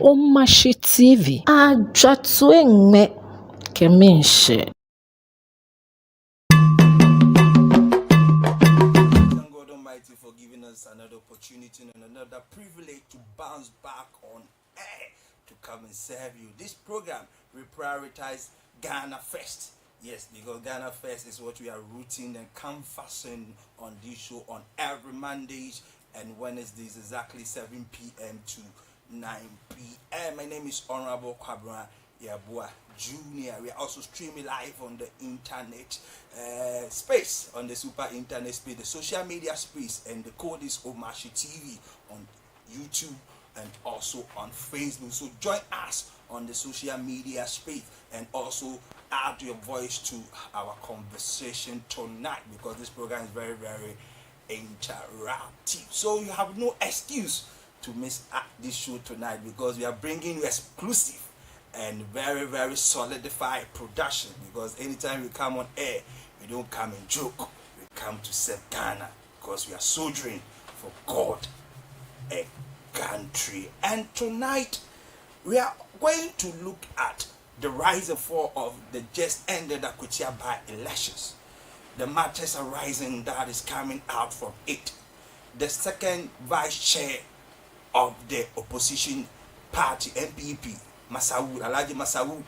Omashi TV. Ajatwenge Keminshe. Thank God Almighty for giving us another opportunity and another privilege to bounce back on air to come and serve you. This program we prioritize Ghana first. Yes, because Ghana first is what we are rooting and canvassing on this show on every Mondays and Wednesdays, exactly 7 p.m. to 9 p.m. My name is Honorable Kwabra Yabua Junior. We are also streaming live on the internet space, on the super internet space, the social media space, and the code is Omashi TV on YouTube and also on Facebook. So join us on the social media space and also add your voice to our conversation tonight, because this program is very, very interactive. So you have no excuse to miss this show tonight, because we are bringing you exclusive and very, very solidified production. Because anytime we come on air, we don't come and joke, we come to serve Ghana, because we are soldiering for God and country. And tonight we are going to look at the rise and fall of the just ended Akutia by elections, the matters arising that is coming out from it. The second vice chair of the opposition party, MPP, Alaji Masawood,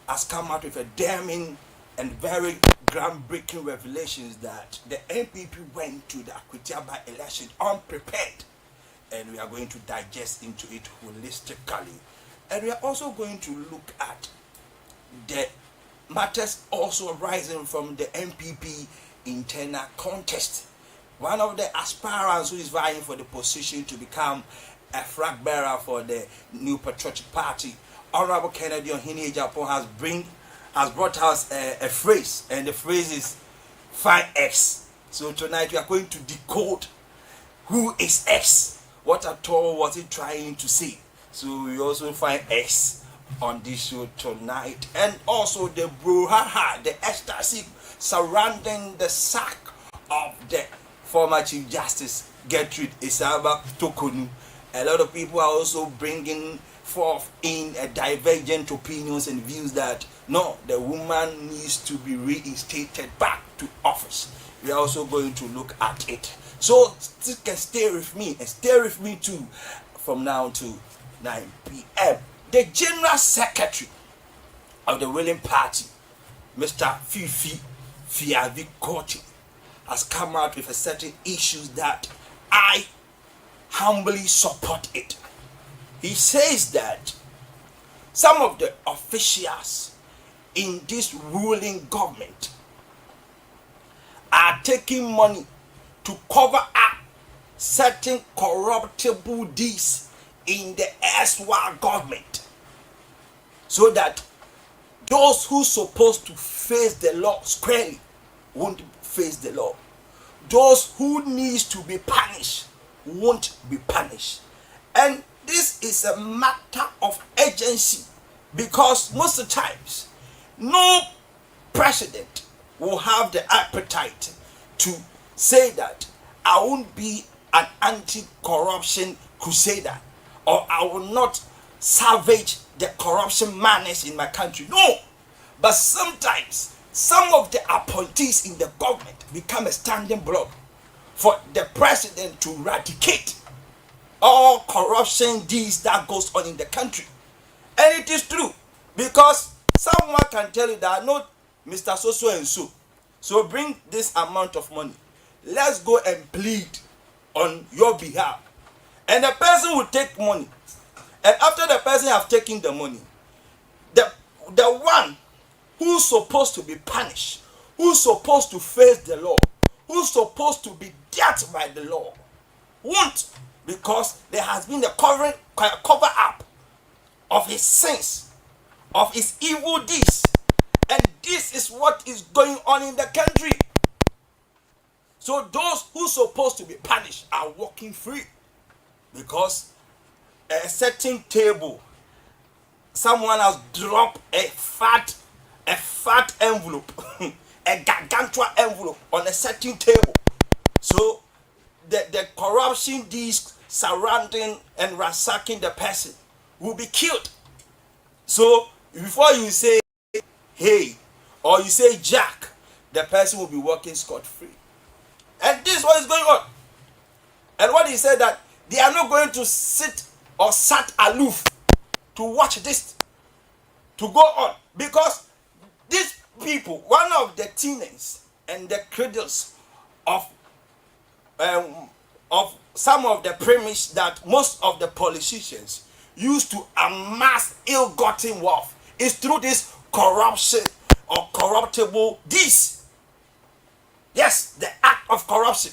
has come out with a damning and very groundbreaking revelations that the MPP went to the Akutia by election unprepared. And we are going to digest into it holistically. And we are also going to look at the matters also arising from the MPP internal contest. One of the aspirants who is vying for the position to become a flag bearer for the New Patriotic Party, Honorable Kennedy Ohini Japan, has brought us a phrase, and the phrase is find X. So tonight we are going to decode who is X. What at all was he trying to say? So we also find X on this show tonight. And also the brouhaha, the ecstasy surrounding the sack of the former Chief Justice Gertrude Isaba Tokonu. A lot of people are also bringing forth in a divergent opinions and views that no, the woman needs to be reinstated back to office. We are also going to look at it. So you can stay with me and stay with me too from now to 9 p.m. The General Secretary of the ruling party, Mr. Fifi Fiavi Kochi, has come out with a certain issues that I humbly support it. He says that some of the officials in this ruling government are taking money to cover up certain corruptible deeds in the erstwhile government, so that those who supposed to face the law squarely won't face the law. Those who needs to be punished won't be punished. And this is a matter of urgency, because most of the times no president will have the appetite to say that I won't be an anti-corruption crusader, or I will not salvage the corruption madness in my country. No, but sometimes some of the appointees in the government become a standing block for the president to eradicate all corruption deeds that goes on in the country. And it is true, because someone can tell you that no, Mr. So and so bring this amount of money, let's go and plead on your behalf. And the person will take money, and after the person have taken the money, the one who's supposed to be punished, who's supposed to face the law, who's supposed to be dealt by the law, won't, because there has been a cover up of his sins, of his evil deeds. And this is what is going on in the country. So those who supposed to be punished are walking free, because a certain table, someone has dropped a fat envelope, a gargantuan envelope on a certain table. So the corruption deeds surrounding and ransacking the person will be killed. So before you say hey or you say Jack, the person will be walking scot-free. And this is what is going on. And what he said, that they are not going to sit or sat aloof to watch this to go on, because these people, one of the tenets and the cradles of some of the premise that most of the politicians used to amass ill-gotten wealth is through this corruption or corruptible deeds. Yes, the act of corruption.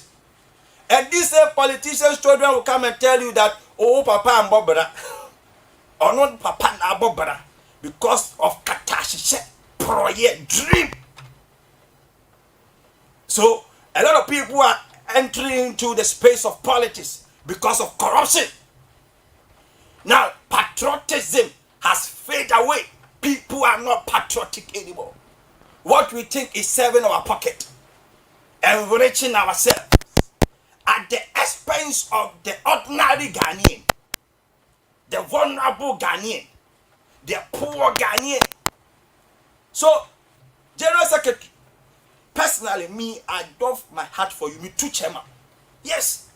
And these same politicians' children will come and tell you that, oh, papa and bobara, or not papa and bobara, because of katashishe, project, dream. So, a lot of people are entering into the space of politics because of corruption. Now, patriotism has faded away. People are not patriotic anymore. What we think is serving our pocket, enriching ourselves at the expense of the ordinary Ghanaian, the vulnerable Ghanaian, the poor Ghanaian. So, General Secretary, personally, me, I doff my heart for you, me too, Chairman. Yes.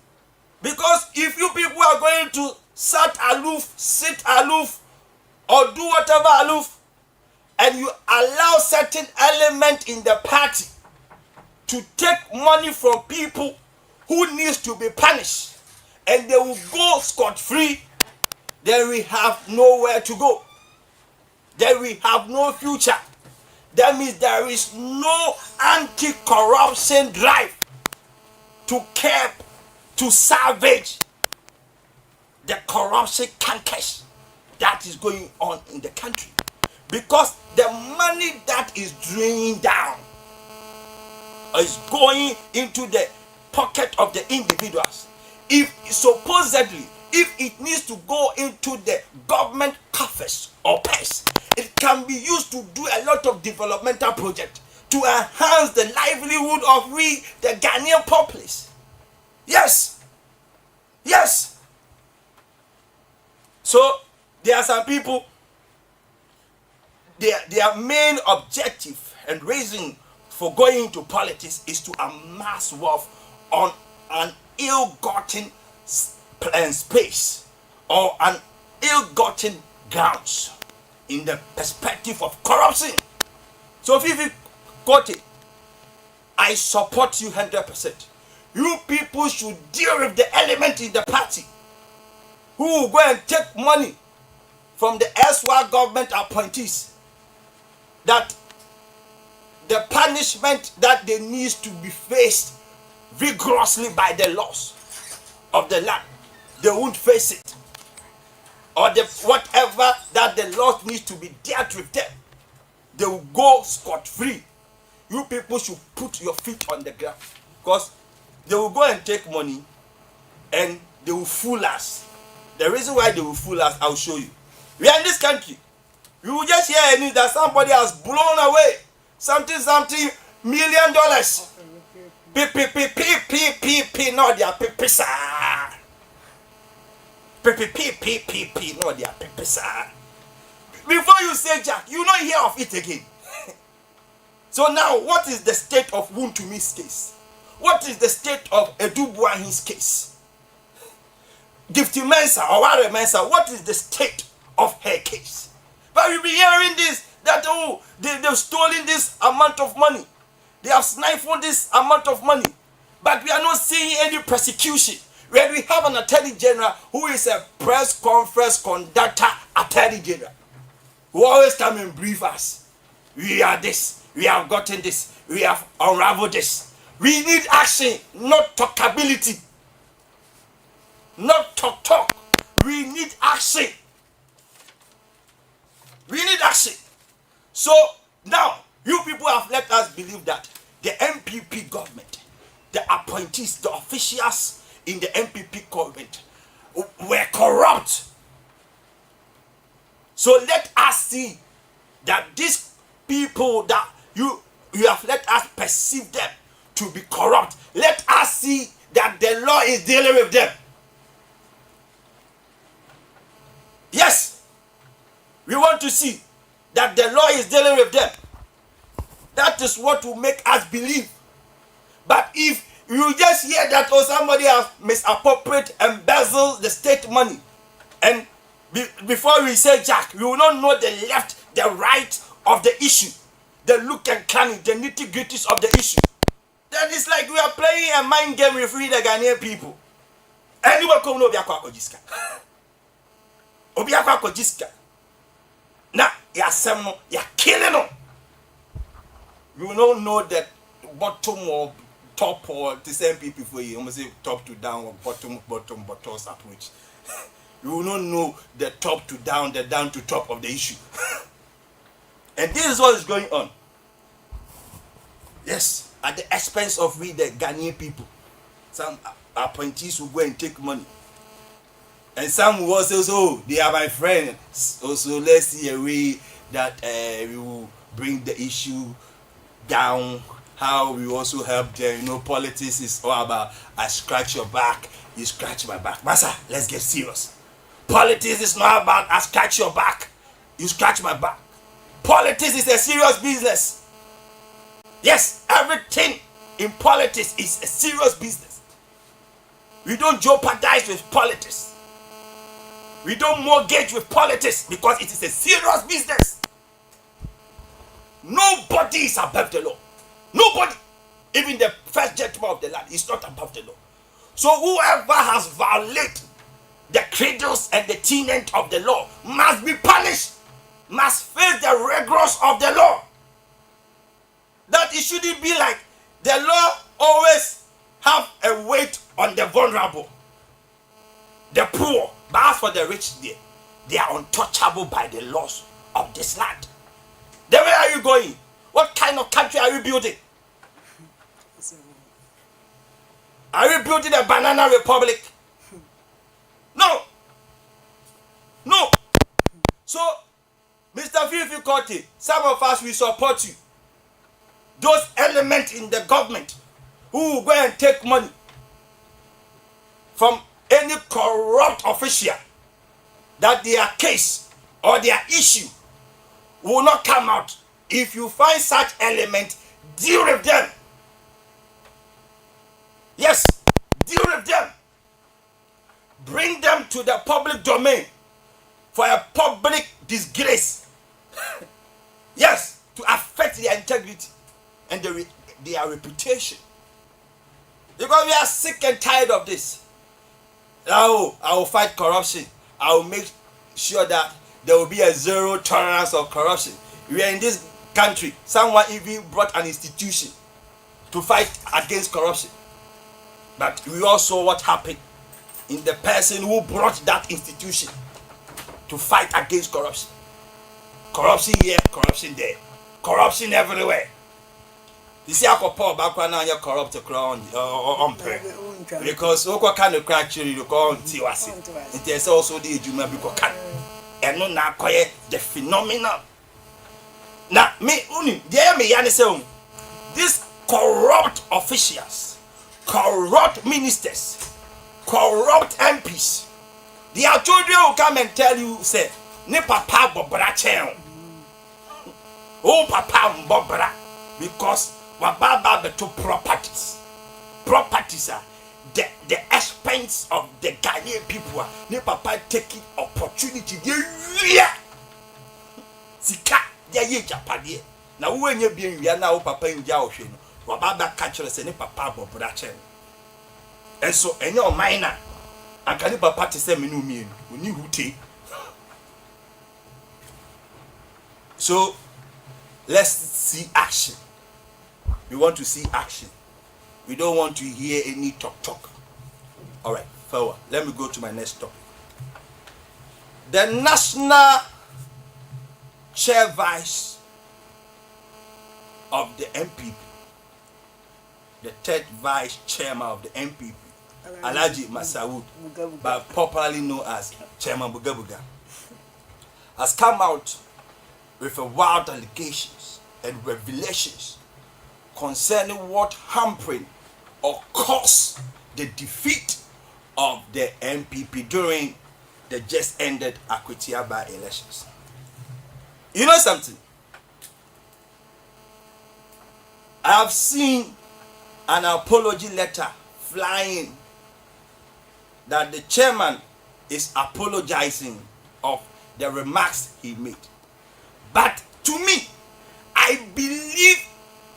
Because if you people are going to sit aloof, or do whatever aloof, and you allow certain element in the party to take money from people who needs to be punished, and they will go scot-free, then we have nowhere to go. Then we have no future. That means there is no anti-corruption drive to curb, to salvage the corruption cankers that is going on in the country. Because the money that is draining down is going into the pocket of the individuals. If supposedly, if it needs to go into the government coffers or purse, it can be used to do a lot of developmental projects to enhance the livelihood of we, the Ghanaian populace. Yes. Yes. So, there are some people, their main objective and reason for going into politics is to amass wealth on an ill-gotten space or an ill-gotten grounds in the perspective of corruption. So if you got it, I support you 100%. You people should deal with the element in the party who will go and take money from the SY government appointees, that the punishment that they need to be faced vigorously by the laws of the land, they won't face it. Or the whatever that the laws needs to be dealt with them, they will go scot-free. You people should put your feet on the ground, because they will go and take money and they will fool us. The reason why they will fool us, I'll show you. We are in this country. You will just hear a news that somebody has blown away something $1 million. No, they are pipisa. No, they are pipisa. Before you say Jack, you not hear of it again. So now, what is the state of Wuntumi's case? What is the state of Edubuahi's case? Gifty Mensa or Ware Mensa, what is the state of her case? But you'll be hearing this, that they've stolen this amount of money. They have snifled this amount of money. But we are not seeing any persecution. When we have an attorney general who is a press conference conductor attorney general, who always come and brief us. We are this, we have gotten this, we have unraveled this. We need action, not talkability. Not talk. We need action. We need action. So now, you people have let us believe that the MPP government, the appointees, the officials in the MPP government were corrupt. So let us see that these people that you have let us perceive them to be corrupt. Let us see that the law is dealing with them. Yes. We want to see that the law is dealing with them. That is what will make us believe. But if you just hear that somebody has misappropriated, embezzled the state money, and before we say Jack, we will not know the left, the right of the issue, the look and cunning, the nitty-gritties of the issue. Then it's like we are playing a mind game with the Ghanaian people. Anyone come no Obiakwa Kojiska. Obiakwa Kojiska. Now, you're killing them. You will not know that bottom or top or the same people for you. I'm going to say top to down or bottom approach. You will not know the top to down, the down to top of the issue. And this is what is going on. Yes, at the expense of we, the Ghanaian people. Some appointees will go and take money. And some will also say, oh, they are my friend. So let's see a way that we will bring the issue down. How we also help them. You know, politics is all about I scratch your back, you scratch my back. Massa, let's get serious. Politics is not about I scratch your back, you scratch my back. Politics is a serious business. Yes, everything in politics is a serious business. We don't jeopardize with politics. We don't mortgage with politics because it is a serious business. Nobody is above the law. Nobody. Even the first gentleman of the land is not above the law. So whoever has violated the cradles and the tenet of the law must be punished, must face the rigors of the law. That it shouldn't be like the law always have a weight on the vulnerable, the poor. But as for the rich, they are untouchable by the laws of this land. Then where are you going? What kind of country are you building? Are you building a banana republic? No. No. So, Mr. Fifi Kotti, some of us will support you. Those elements in the government who will go and take money from any corrupt official, that their case or their issue will not come out. If you find such element, deal with them. Yes, deal with them. Bring them to the public domain for a public disgrace. Yes, to affect their integrity and their reputation. Because we are sick and tired of this. Now, I will fight corruption. I will make sure that there will be a zero tolerance of corruption. We are in this country. Someone even brought an institution to fight against corruption. But we all saw what happened in the person who brought that institution to fight against corruption. Corruption here, corruption there. Corruption everywhere. You see, I could pour back when you're corrupt on because what kind of crack you call Tiwasi? It is also the Juma Bikokan. And no, now the phenomenon. Now, me, dear me, Yanisel, these corrupt officials, corrupt ministers, corrupt MPs, their children will come and tell you, say, ne papa bobra chen. Oh, papa bobra. Because wababa beto properties. Properties are the expense of the Ghanaian people. Ne papa taking opportunity. Yeah. Sika, ye japade. Na when you be in now, papa in Jawshin, wababa catcher say ne papa bobra chen. And so, any of minor, and can papa to say me no mean, when you take. So, let's see action. We want to see action. We don't want to hear any talk. All right, forward. Let me go to my next topic. The national chair vice of the MPP, the third vice chairman of the MPP, Alhaji Masawood, but popularly known as Chairman Bugabuga, has come out with a wild allegations and revelations concerning what hampering or caused the defeat of the MPP during the just ended Akutiaba elections. You know something? I have seen an apology letter flying that the chairman is apologizing of the remarks he made. But to me, I believe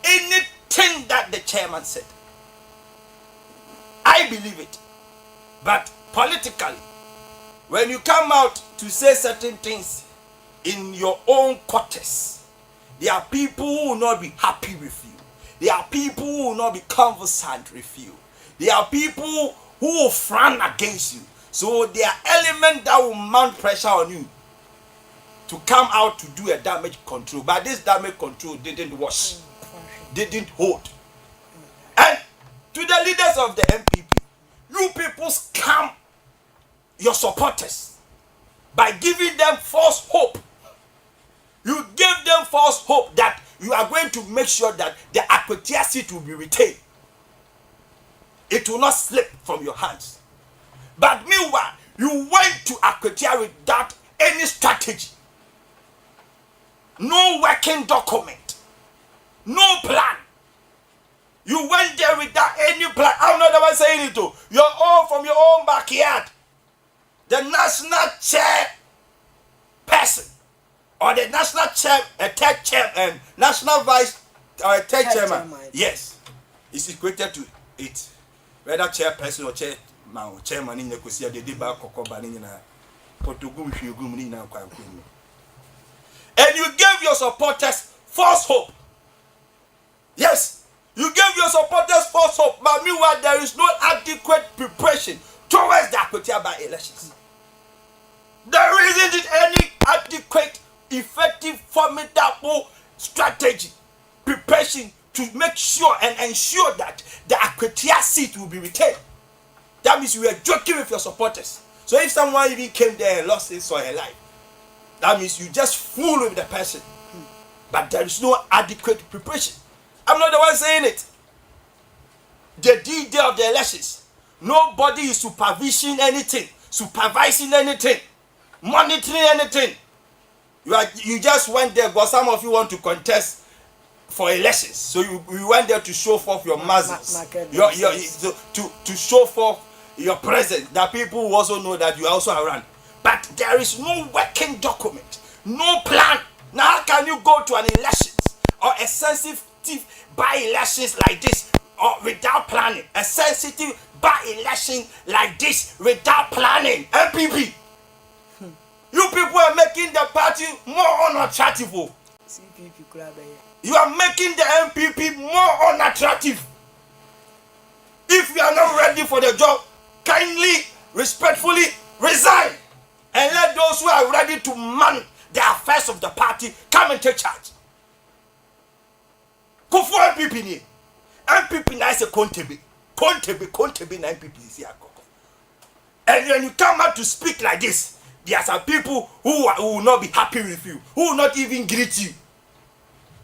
anything that the chairman said. I believe it. But politically, when you come out to say certain things in your own quarters, there are people who will not be happy with you. There are people who will not be conversant with you. There are people who will frown against you. So there are elements that will mount pressure on you to come out to do a damage control. But this damage control didn't wash, didn't hold. And to the leaders of the MPP, you people scam your supporters by giving them false hope. You gave them false hope that you are going to make sure that the Akwatia seat will be retained. It will not slip from your hands. But meanwhile, you went to Akwatia without any strategy. No working document. No plan. You went there without any plan. I'm not the one saying it too. You're all from your own backyard. The national chair person or the national chair, third chair, and national vice or third chairman. Yes, it's equated to it. Whether chairperson or chairman in the Kusia, the deba kokobanina, Portugal, and you gave your supporters false hope. Yes, you gave your supporters false hope, but meanwhile there is no adequate preparation towards the Akwatia by elections. There isn't any adequate, effective, formidable strategy, preparation to make sure and ensure that the Akwatia seat will be retained. That means you were joking with your supporters. So if someone even came there and lost his or her life, that means you just fool with the person. But there is no adequate preparation. I'm not the one saying it. The D-Day of the elections, nobody is supervising anything, monitoring anything. You just went there because some of you want to contest for elections. So you went there to show forth your muscles, to show forth your presence, that people will also know that you are also around. But there is no working document, no plan. Now how can you go to an elections or a sensitive by-elections like this or without planning? A sensitive by-election like this without planning. MPP. You people are making the party more unattractive. You are making the MPP more unattractive. If you are not ready for the job, kindly, respectfully resign. And let those who are ready to man the affairs of the party come and take charge. Go for MPP. MPP na is a Kontebe na MPP is here. And when you come out to speak like this, there are some people who will not be happy with you, who will not even greet you,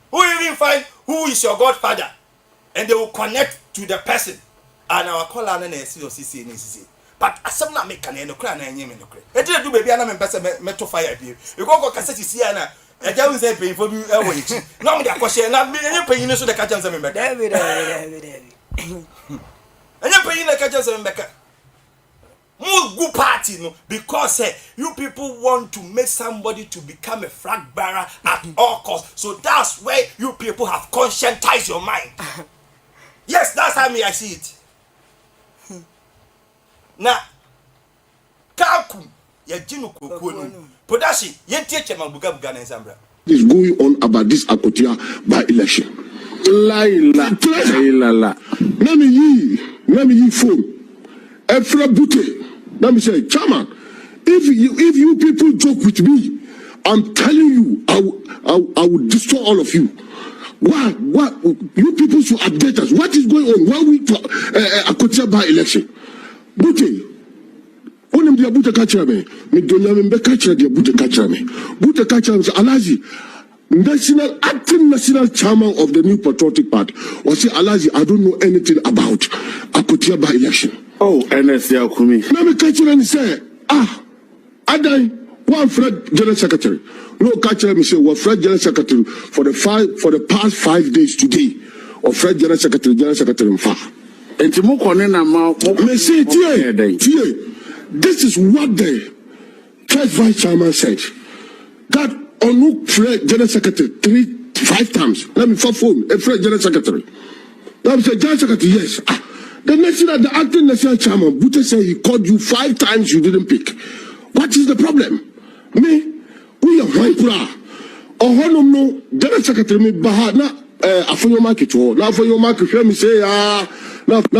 who will even find who is your godfather, and they will connect to the person. And our call on CC. But as some not make an cry and name in the crate. It didn't do baby and I'm metal fire. You go cassette Siana, and I was paying for you. No, the question, not being paying so the catchers and back. And you're paying the catchers and back. More good party, no, because you people want to make somebody to become a flag bearer at all costs. So that's where you people have conscientized your mind. Yes, that's how I see it. Now, Kakum, Yajinu Kuku, Podashi, Yentia Mabuga Bugana Zambra. Is going on about this Akwatia by election. La. Let me phone. Efra Bute. Let me say, Chairman, if you people joke with me, I'm telling you, I will destroy all of you. What? You people should update us. What is going on? Why we Akwatia by election? Bute. Onem dia Bute kachira me. Me donya me kachira dia Bute kachira me. Bute kachira me Alaji, national chairman of the New Patriotic Party. Was say Alaji, I don't know anything about Akwatia by election. Oh, NSC Akumi. Let me catch you and say, Adai, one Fred General Secretary. No catch me say what Fred General Secretary for the past 5 days today. Or Fred General Secretary Mfa. And to move on me say this is what the church vice chairman said. That on Fred General Secretary 5 times. Let me phone a Fred General Secretary. Let me say General Secretary, yes. The acting national chairman, Bute said he called you 5 times, you didn't pick. What is the problem? Me, we are white bra. Or no, General Secretary me bahana. For your market, now for your market, hear me say, now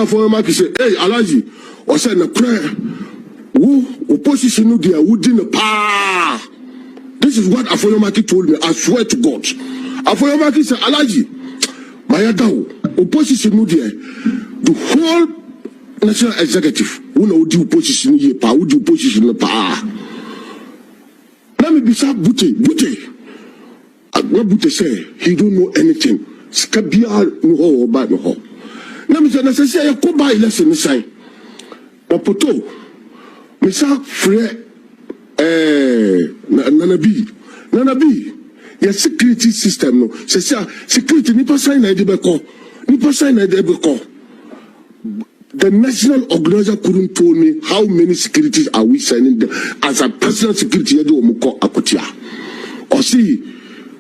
for your market, say, hey, Alaji, or send a prayer. Who opposition no dear, who didn't power. This is what Afoyomaki told me. I swear to God. Afoyomaki said, Alaji, Mayadao, opposition no dear. The whole national executive, who know the opposition here, power, who the opposition no power. Let me be sharp, Bute. What Bute say, he don't know anything. Skabia no ho ba no ho. Na me say na say ya ko ba election ni sai. Na poto. Me sa frɛ Nanabi. Ya security system no. Say security ni pa sai na de be ko. The national organizer couldn't tell me how many securities are we signing them as a personal security ya do omuko akotia. Or see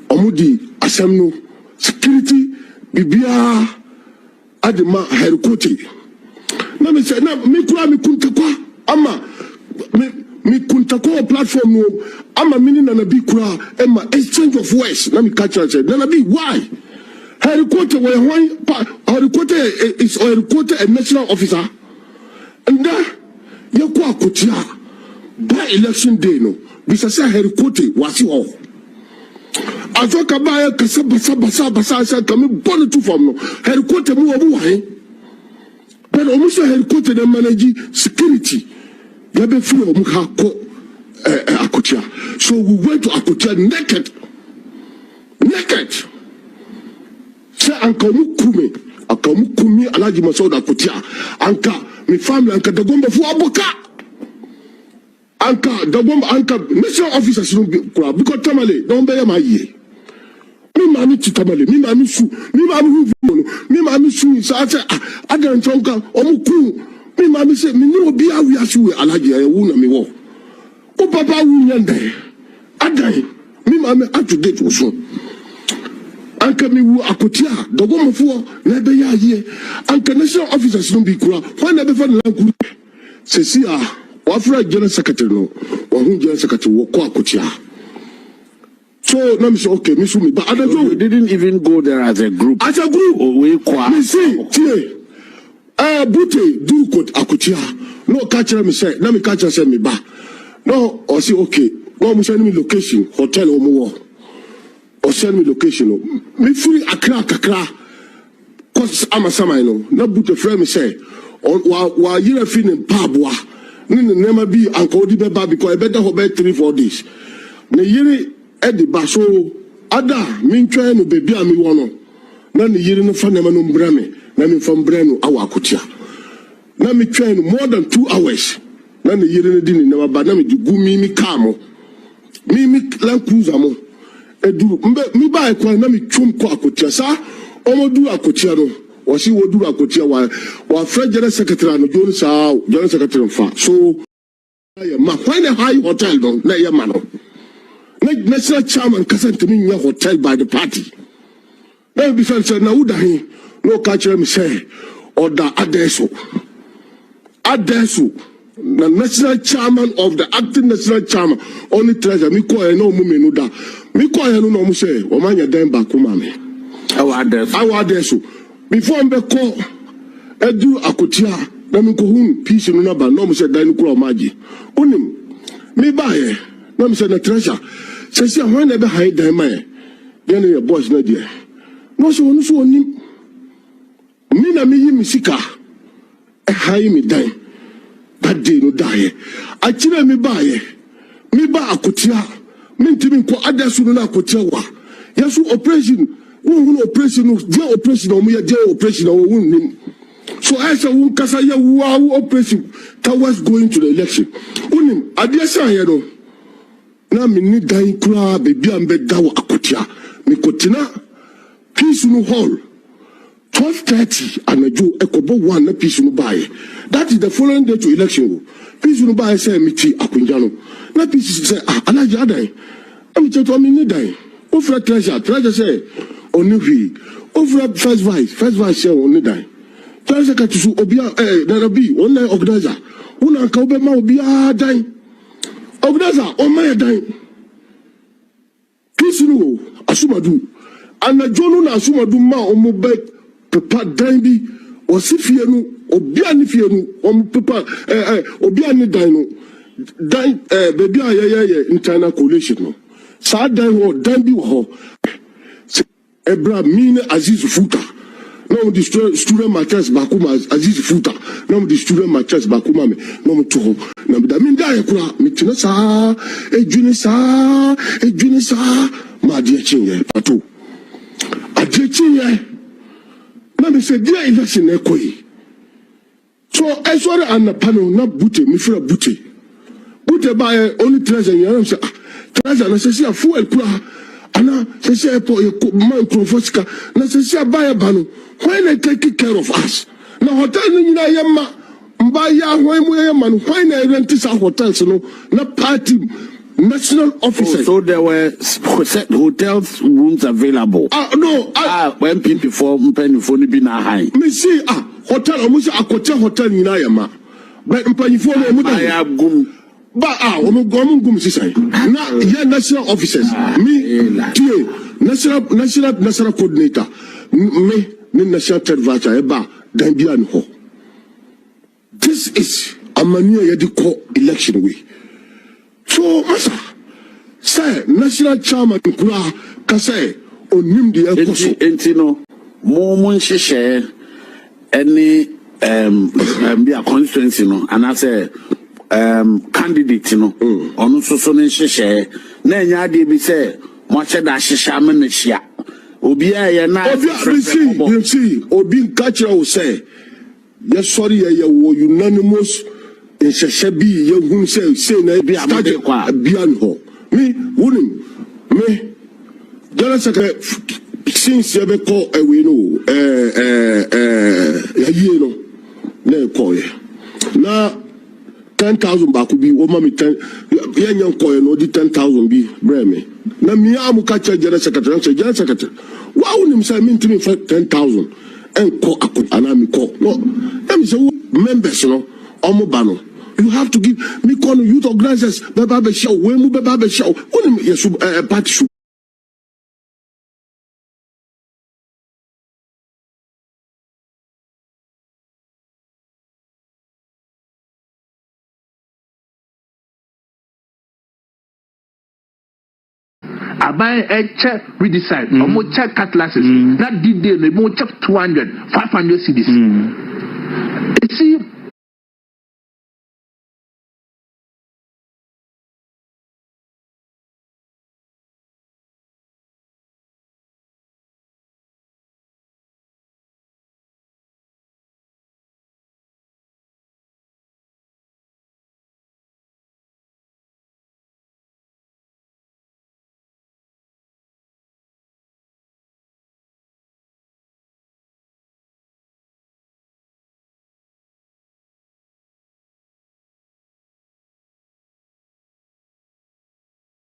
Omudi Asemno security Bibia Adema Herikote. Na me say na me kura me kuntakwa ama me kuntakwa platform no ama mini na bi kura ema exchange of words na me catch say na bi why Herikote we Herikote is Herikote a national officer and that yakwa akotia by election day no bisa say Herikote wasi ho Azoka baya kasa basa kami bonu tu fam no Herikote mu obu wahe but omuso Herikote na manage security ya be free omu ha ko Akotia. So we went to Akotia naked say anka mu kumi Alhaji Masoud Akotia anka mi family anka dagomba fu aboka anka national officers no kura because tamale don be ma ye mi mami ti tamale mi mami su sa say adan tonka omuku mi mami say mi no bi awi asu we Alhaji wu na mi wo o papa wu nyande adan mi mami up to date so anka mi wu Akotia dagomba fu na be ya ye anka national officers no bi kura when na be fa na kura se si Wafra General Secretary no, Wahun General Secretary wako Akotia. So now me say okay, me sumi, but other you didn't even go there as a group. As a group, we kwa. Me see, Bute do quote Akotia. No catch me say, let me catch say me ba. No, or say okay. No, me send me location, hotel or more. Or send me location. No, me free Accra. Cause I'm a sama no. No Bute friend me say, wa yira feeling pabwa. Never be uncle di beba because I better hold 3-4 days. Ne yiri edi baso ada min try no baby ami wono. Na ne yiri no fa na no mbrame na me from brano awa Akotia. Na me try no more than 2 hours. Na ne yiri no di ne never ba na me gu mi kamo. Mi Land Cruiser mo. Edu mi ba e kwa na me twom ko Akotia sa omo du Akotia no. Wasi wodu Akotia wa Fred General Secretary no Jones General Secretary fa so ma find a high hotel don na ya mano na national chairman kasant me nya hotel by the party na be say na udahi no catch me say order adeso na national chairman of the acting national chairman only treasure mi ko e no mu menu da mi ko e no mo say o manya den ba ko ma me awa adeso before mbe ko edu Akotia na me ko hun peace no na ba no mo say dan ko maji onim me ba ye na me say na treasure say when na be hide dan man then your boys na there no so onim me na me yi misika e hide me dan that day no die a kire me ba Akotia me ntimi ko adasu no na Akotia wa yasu operation operation no operation so I say won kasa ya operation towards going to the election unim adia san here no na me ni dan kura bebi ambe dawo akotia me kotina peace no hall 12:30 anajo ekobo 1 na peace no bae. That is the following day to election. Peace no bae say meti akunja no na peace say alaji adan am cheto me ni dan ofra treasure say oni hwi ofra first vice say oni dan treasure ka tusu obia na bi online organizer una ka obe ma obia dan organizer o ma dan peace no asumadu anajo no na asumadu ma omo be papa dan bi osifie no obia ni fie no omo papa obia ni dan no dan baby ayeye internal coalition no sa dan ho dan bi ho ebra min Aziz Futa no the student marchers bakuma Aziz Futa no the student marchers bakuma me no to ho na da min da yakura mitina sa ejuni sa ma die chinye pato adie chinye na me se dia election e koyi so I saw an panel na bute mi fira bute by only treasure you say treasure na say a fuel kura ana say po man profosika na say buy banu when they take care of us na hotel ni na yema mba ya when mu yema no when they rent this hotels no na party national officers. So there were hotel rooms available. No. When people for ni be na high. Me see hotel omusi akote hotel ni na yema but mpanyifo no mu da gum. But gum sisai na yeah national officers me tie national coordinator me national third vice eba dan bia no ho. This is a mania yedi call election way. So masa say national chairman kura ka say onim de ekoso enti no mo nhihye any be a constituency no and I say candidate no onu so no nhihye na enya de bi say mo che da hihye am na hia obi aye na you see obi catch you say yes sorry ye wo unanimous nhihye bi ye hu say na bi amade kwa bia no me wunim me jara secretary since you be call away no ye no na call ye na 10,000 back be o mama 10 ye nyan call no di 10,000 bi bre me na mi am ka cha jara secretary wa wunim say me ntimi 10,000 en call akona mi call no em say members no omo ba no you have to give me call youth organizers baba be show we mu baba be show wunim yesu party I buy a check redesign, or check cutlasses. That did they more check 200, 500 CDs. See,